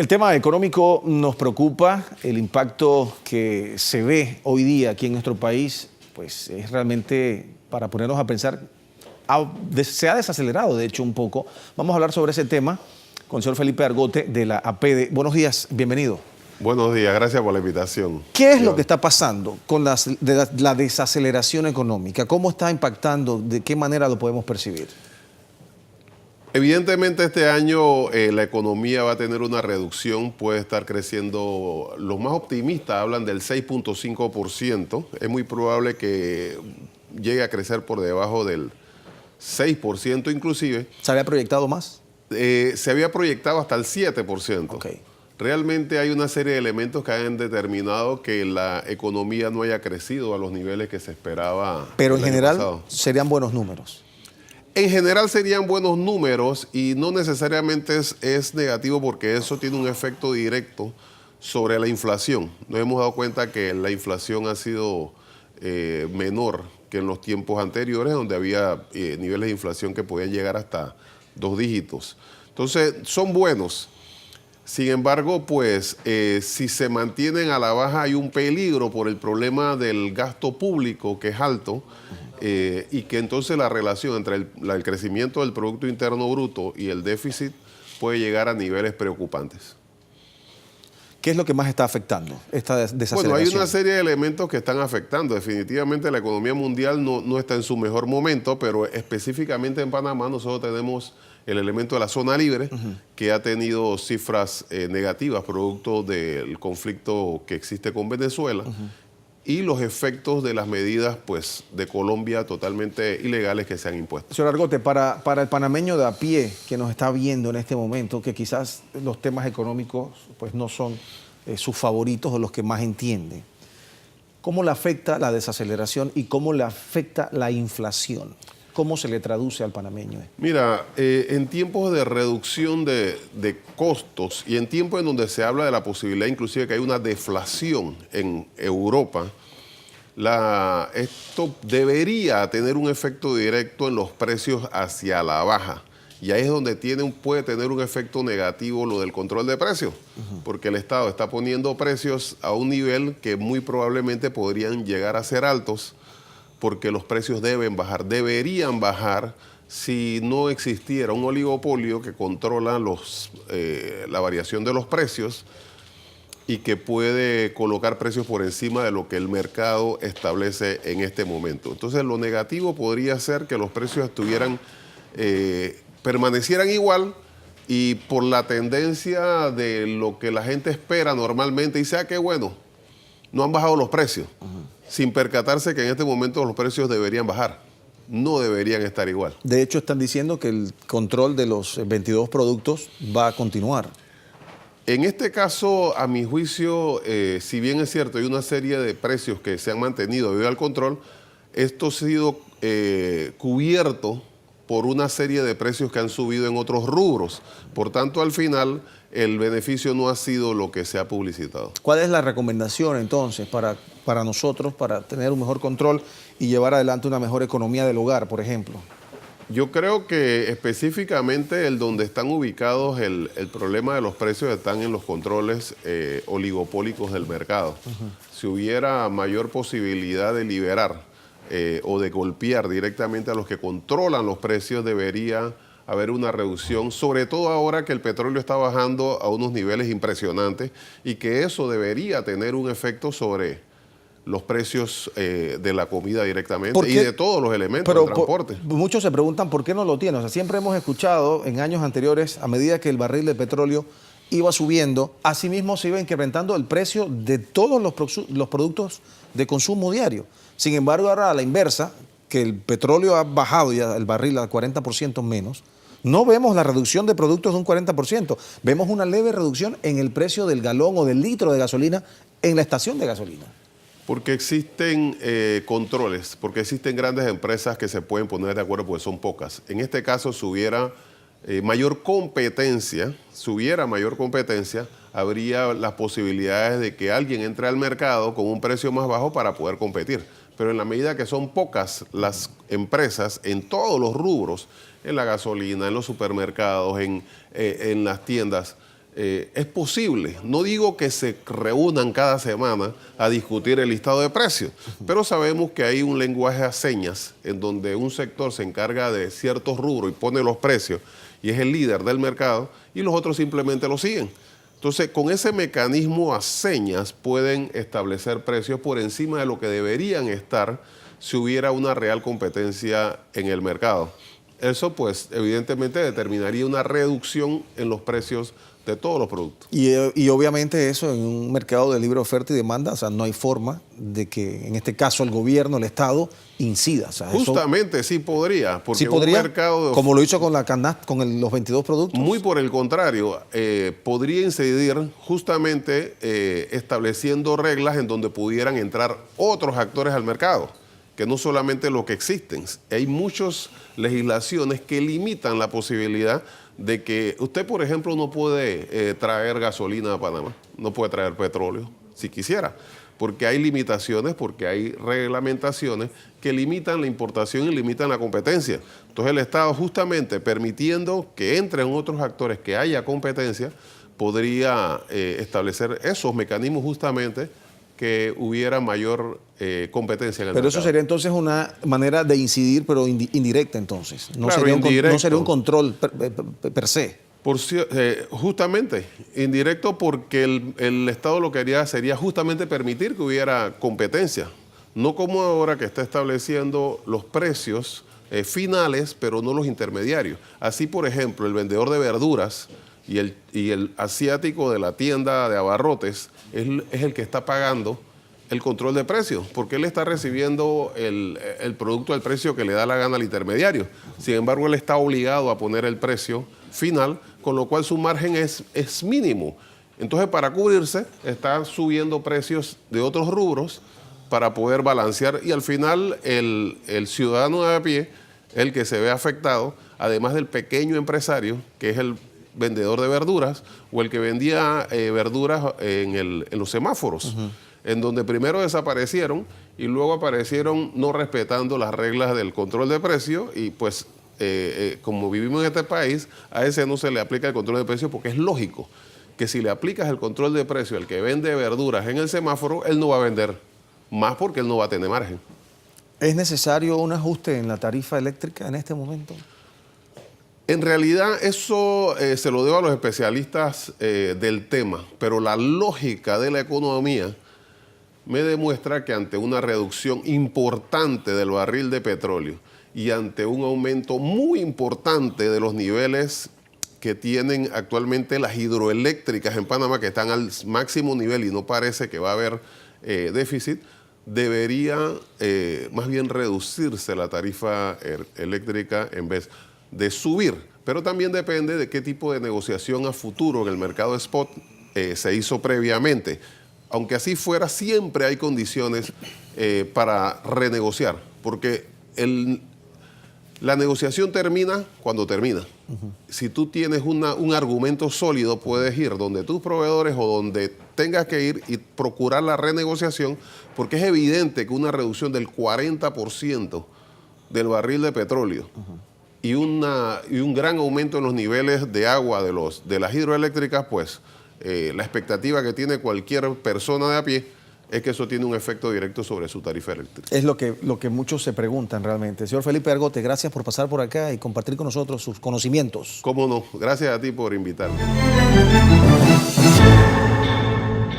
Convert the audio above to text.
El tema económico nos preocupa. El impacto que se ve hoy día aquí en nuestro país, pues es realmente para ponernos a pensar. Se ha desacelerado, de hecho, un poco. Vamos a hablar sobre ese tema con el señor Felipe Argote de la APEDE. Buenos días, bienvenido. Buenos días, gracias por la invitación. ¿Qué es lo que está pasando con la desaceleración económica? ¿Cómo está impactando? ¿De qué manera lo podemos percibir? Evidentemente este año la economía va a tener una reducción, puede estar creciendo, los más optimistas hablan del 6.5%, es muy probable que llegue a crecer por debajo del 6% inclusive. ¿Se había proyectado más? Se había proyectado hasta el 7%. Okay. Realmente hay una serie de elementos que han determinado que la economía no haya crecido a los niveles que se esperaba. Pero en general serían buenos números. En general serían buenos números y no necesariamente es negativo porque eso tiene un efecto directo sobre la inflación. Nos hemos dado cuenta que la inflación ha sido menor que en los tiempos anteriores, donde había niveles de inflación que podían llegar hasta 2 dígitos. Entonces, son buenos. Sin embargo, pues, si se mantienen a la baja hay un peligro por el problema del gasto público, que es alto, y que entonces la relación entre el crecimiento del Producto Interno Bruto y el déficit puede llegar a niveles preocupantes. ¿Qué es lo que más está afectando esta desaceleración? Bueno, hay una serie de elementos que están afectando. Definitivamente la economía mundial no está en su mejor momento, pero específicamente en Panamá nosotros tenemos el elemento de la zona libre, que ha tenido cifras negativas producto del conflicto que existe con Venezuela, y los efectos de las medidas pues, de Colombia totalmente ilegales que se han impuesto. Señor Argote, para el panameño de a pie que nos está viendo en este momento, que quizás los temas económicos pues, no son sus favoritos o los que más entienden, ¿cómo le afecta la desaceleración y cómo le afecta la inflación? ¿Cómo se le traduce al panameño? Mira, en tiempos de reducción de costos y en tiempos en donde se habla de la posibilidad inclusive que hay una deflación en Europa, esto debería tener un efecto directo en los precios hacia la baja. Y ahí es donde puede tener un efecto negativo lo del control de precios, porque el Estado está poniendo precios a un nivel que muy probablemente podrían llegar a ser altos, porque los precios deben bajar, deberían bajar si no existiera un oligopolio que controla la variación de los precios y que puede colocar precios por encima de lo que el mercado establece en este momento. Entonces lo negativo podría ser que los precios permanecieran igual y por la tendencia de lo que la gente espera normalmente y sea que bueno, no han bajado los precios. Sin percatarse que en este momento los precios deberían bajar, no deberían estar igual. De hecho, están diciendo que el control de los 22 productos va a continuar. En este caso, a mi juicio, si bien es cierto, hay una serie de precios que se han mantenido debido al control, esto ha sido cubierto por una serie de precios que han subido en otros rubros. Por tanto, al final, el beneficio no ha sido lo que se ha publicitado. ¿Cuál es la recomendación entonces para nosotros, para tener un mejor control y llevar adelante una mejor economía del hogar, por ejemplo? Yo creo que específicamente donde están ubicados el problema de los precios están en los controles oligopólicos del mercado. Si hubiera mayor posibilidad de liberar o de golpear directamente a los que controlan los precios, debería haber una reducción, sobre todo ahora que el petróleo está bajando a unos niveles impresionantes y que eso debería tener un efecto sobre los precios de la comida directamente y de todos los elementos del transporte. Muchos se preguntan por qué no lo tiene. O sea, siempre hemos escuchado en años anteriores, a medida que el barril de petróleo iba subiendo, asimismo se iba incrementando el precio de todos los productos de consumo diario. Sin embargo, ahora a la inversa, que el petróleo ha bajado ya el barril al 40% menos, no vemos la reducción de productos de un 40%. Vemos una leve reducción en el precio del galón o del litro de gasolina en la estación de gasolina. Porque existen controles, porque existen grandes empresas que se pueden poner de acuerdo porque son pocas. En este caso, si hubiera mayor competencia, habría las posibilidades de que alguien entre al mercado con un precio más bajo para poder competir. Pero en la medida que son pocas las empresas en todos los rubros, en la gasolina, en los supermercados, en las tiendas, es posible. No digo que se reúnan cada semana a discutir el listado de precios, pero sabemos que hay un lenguaje a señas en donde un sector se encarga de ciertos rubros y pone los precios y es el líder del mercado y los otros simplemente lo siguen. Entonces, con ese mecanismo a señas pueden establecer precios por encima de lo que deberían estar si hubiera una real competencia en el mercado. Eso, pues, evidentemente determinaría una reducción en los precios de todos los productos. Y obviamente eso en un mercado de libre oferta y demanda, o sea, no hay forma de que en este caso el gobierno, el Estado, incida. O sea, justamente sí podría, porque sí podría, un mercado de como lo hizo con la canasta, con los 22 productos. Muy por el contrario, podría incidir justamente estableciendo reglas en donde pudieran entrar otros actores al mercado, que no solamente los que existen. Hay muchas legislaciones que limitan la posibilidad de que usted, por ejemplo, no puede traer gasolina a Panamá, no puede traer petróleo, si quisiera, porque hay limitaciones, porque hay reglamentaciones que limitan la importación y limitan la competencia. Entonces el Estado, justamente permitiendo que entren otros actores, que haya competencia, podría establecer esos mecanismos justamente que hubiera mayor competencia en el mercado. Pero eso sería entonces una manera de incidir, pero indirecta entonces. No, claro, no sería un control per se. Justamente, indirecto, porque el Estado lo que haría sería justamente permitir que hubiera competencia. No como ahora, que está estableciendo los precios finales, pero no los intermediarios. Así, por ejemplo, el vendedor de verduras y el asiático de la tienda de abarrotes es el que está pagando el control de precios, porque él está recibiendo el producto al precio que le da la gana al intermediario. Sin embargo, él está obligado a poner el precio final, con lo cual su margen es mínimo. Entonces, para cubrirse, está subiendo precios de otros rubros para poder balancear, y al final el ciudadano de a pie, el que se ve afectado, además del pequeño empresario, que es el vendedor de verduras o el que vendía verduras en los semáforos, en donde primero desaparecieron y luego aparecieron no respetando las reglas del control de precio, y pues como vivimos en este país, a ese no se le aplica el control de precio, porque es lógico que si le aplicas el control de precio al que vende verduras en el semáforo, él no va a vender más porque él no va a tener margen. ¿Es necesario un ajuste en la tarifa eléctrica en este momento? En realidad eso se lo debo a los especialistas del tema, pero la lógica de la economía me demuestra que ante una reducción importante del barril de petróleo y ante un aumento muy importante de los niveles que tienen actualmente las hidroeléctricas en Panamá, que están al máximo nivel y no parece que va a haber déficit, debería más bien reducirse la tarifa eléctrica en vez de subir. Pero también depende de qué tipo de negociación a futuro en el mercado spot se hizo previamente. Aunque así fuera, siempre hay condiciones para renegociar, porque la negociación termina cuando termina. Si tú tienes un argumento sólido, puedes ir donde tus proveedores o donde tengas que ir y procurar la renegociación, porque es evidente que una reducción del 40% del barril de petróleo y un gran aumento en los niveles de agua de las hidroeléctricas, pues la expectativa que tiene cualquier persona de a pie es que eso tiene un efecto directo sobre su tarifa eléctrica. Es lo que muchos se preguntan realmente. Señor Felipe Argote, gracias por pasar por acá y compartir con nosotros sus conocimientos. Cómo no, gracias a ti por invitarme.